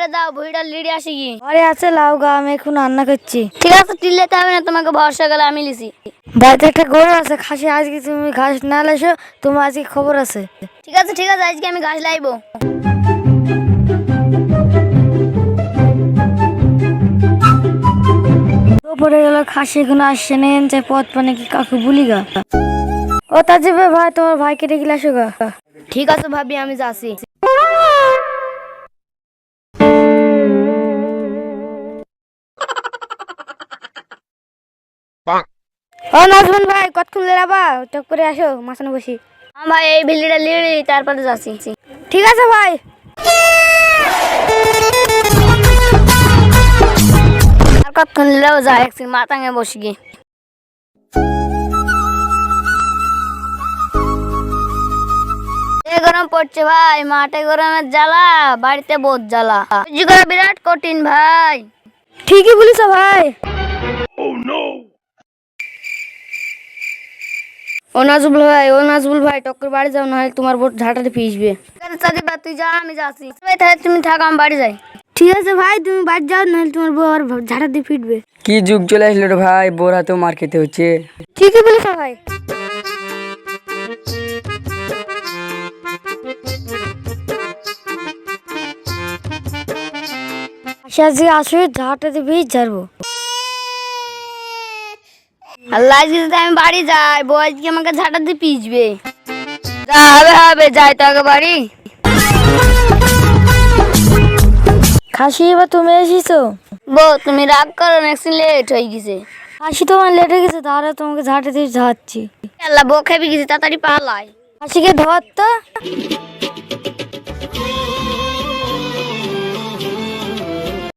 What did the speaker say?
করে দাও, ভুঁড়িটা লিড়ে আসি কি। আরে আছে লাউ গা, আমি এখন রান্না করছি। ঠিক আছে, টিলেতে হবে না, তোমাকে ভরসা গেলে আমি লিছি। বাড়িতে একটা গরু আছে খাসি, আজকে তুমি ঘাস না লাইছো, তোমার আজকে খবর আছে। ঠিক আছে ঠিক আছে, আজকে আমি ঘাস লাইবো। তো পড়ে গেল, খাসি এখনো আসছে না, যে পথ পানে কি কাকু বলি গা। ও তাজিবে ভাই, তোমার ভাইকে ডেকে আসো গা। ঠিক আছে ভাবি, আমি যাচ্ছি। ও নাজমুল ভাই, কতক্ষণ লেরাবা, টক করে আসো মাছানো বসি। হ্যাঁ ভাই, এই ভিলিটা লিড়ি তারপরে যাচ্ছি। ঠিক আছে ভাই। আর কতক্ষণ লিলেও যায়, একদিন মাথাঙে বসি গিয়ে। গরম পড়ছে ভাই, মাঠে গরমের জ্বালা, বাড়িতে বোধ জ্বালা, সহ্য করা বিরাট কঠিন ভাই। ঠিকই বলিস ভাই। ও নাজবুল ভাই টক্কর বাড়ি যাও, না হয় তোমার বোট ঝাঁটাতে পিসবে। তুই যা, আমি যাচ্ছি। তাহলে তুমি থাকো, আমি বাড়ি যাই। ঠিক আছে ভাই, তুমি বাড়ি যাও, নাহলে তোমার বউ আর ঝাঁটাতে পিটবে। কি যুগ চলে আসলো রে ভাই, বোর হাতেও মার খেতে হচ্ছে। ঠিকই বলিস ভাই। আজকে আসবে ঝাঁটাতে পিস ঝাড়বো। আল্লাহ, আজকে যদি আমি বাড়ি যাই, বউ আজকে আমাকে ঝাঁটা দিয়ে পিসবে। যা হবে যাই তো আগে বাড়ি। খাসি এবার তুমি এসেছো। বউ তুমি রাগ করো না, একদিন লেট হয়ে গেছে। খাসি তোমার লেট হয়ে গেছে, তাহলে তোমাকে ঝাঁটাতে ঝাড়ছি। আল্লাহ, বউ খেপে গেছে, তাড়াতাড়ি পালাই। খাসিকে ধর তো।